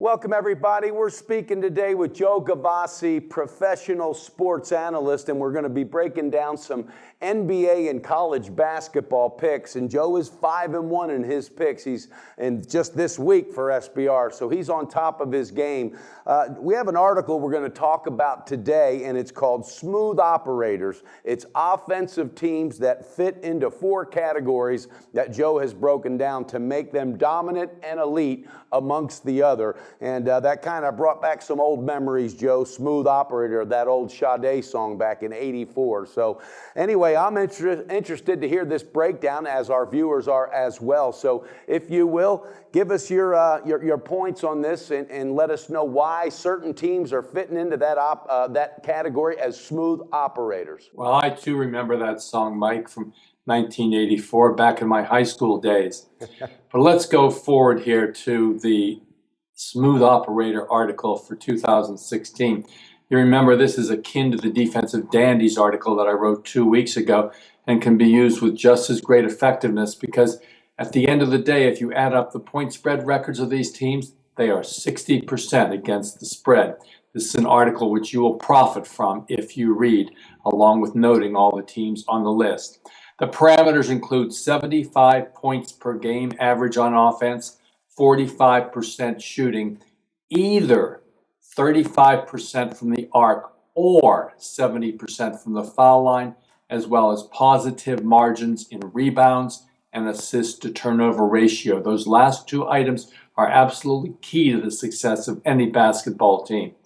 Welcome, everybody. We're speaking today with Joe Gavazzi, professional sports analyst, and we're going to be breaking down some NBA and college basketball picks. And Joe is 5-1 in his picks. He's in just this week for SBR, so he's on top of his game. We have an article we're going to talk about today, and it's called Smooth Operators. It's offensive teams that fit into 4 categories that Joe has broken down to make them dominant and elite amongst the other. And that kind of brought back some old memories, Joe. Smooth Operator, that old Sade song back in '84. So anyway, I'm interested to hear this breakdown, as our viewers are as well. So if you will, give us your points on this and let us know why certain teams are fitting into that category as smooth operators. Well, I too remember that song, Mike, from 1984, back in my high school days. But let's go forward here to the Smooth Operator article for 2016. You remember this is akin to the Defensive Dandies article that I wrote 2 weeks ago and can be used with just as great effectiveness because at the end of the day, if you add up the point spread records of these teams, they are 60% against the spread. This is an article which you will profit from if you read, along with noting all the teams on the list. The parameters include 75 points per game average on offense, 45% shooting, either 35% from the arc or 70% from the foul line, as well as positive margins in rebounds and assist to turnover ratio. Those last 2 items are absolutely key to the success of any basketball team.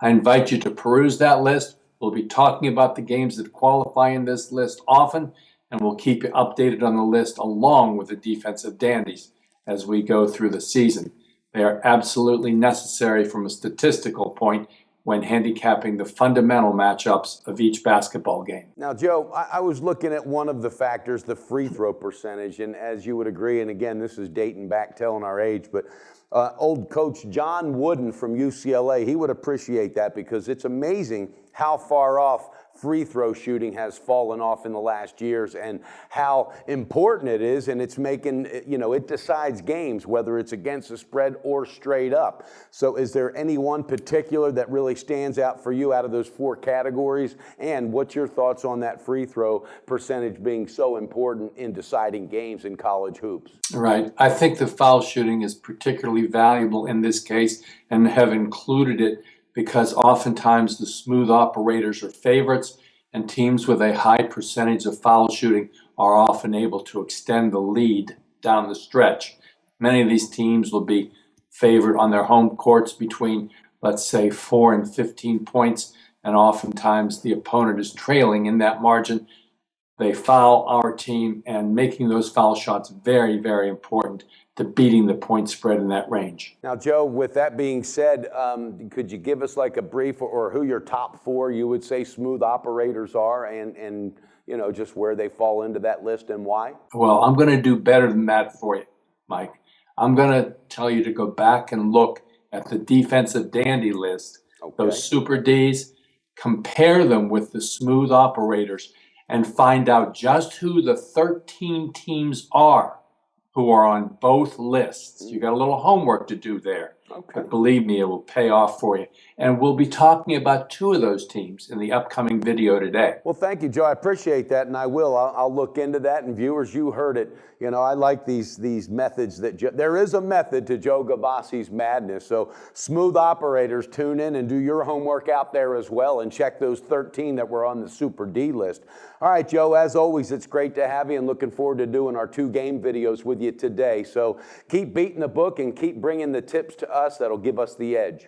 I invite you to peruse that list. We'll be talking about the games that qualify in this list often, and we'll keep you updated on the list along with the Defensive Dandies as we go through the season. They are absolutely necessary from a statistical point when handicapping the fundamental matchups of each basketball game. Now, Joe, I was looking at one of the factors, the free throw percentage, and as you would agree, and again, this is dating back, telling our age, but old coach John Wooden from UCLA, he would appreciate that because it's amazing how far off free throw shooting has fallen off in the last years and how important it is, and it's making, it decides games, whether it's against the spread or straight up. So is there any one particular that really stands out for you out of those 4 categories? And what's your thoughts on that free throw percentage being so important in deciding games in college hoops? Right. I think the foul shooting is particularly valuable in this case and have included it because oftentimes the smooth operators are favorites and teams with a high percentage of foul shooting are often able to extend the lead down the stretch. Many of these teams will be favored on their home courts between, let's say, 4 and 15 points, and oftentimes the opponent is trailing in that margin. They foul our team, and making those foul shots very, very important to beating the point spread in that range. Now, Joe, with that being said, could you give us like a brief or who your top 4 you would say smooth operators are and just where they fall into that list and why? Well, I'm going to do better than that for you, Mike. I'm going to tell you to go back and look at the Defensive Dandy list, those Super Ds, compare them with the smooth operators, and find out just who the 13 teams are who are on both lists. You got a little homework to do there. But believe me, it will pay off for you. And we'll be talking about 2 of those teams in the upcoming video today. Well, thank you, Joe. I appreciate that, and I will. I'll look into that. And viewers, you heard it. I like these methods there is a method to Joe Gavazzi's madness. So smooth operators, tune in and do your homework out there as well and check those 13 that were on the Super D list. All right, Joe, as always, it's great to have you and looking forward to doing our 2 game videos with you today. So keep beating the book and keep bringing the tips to us that'll give us the edge.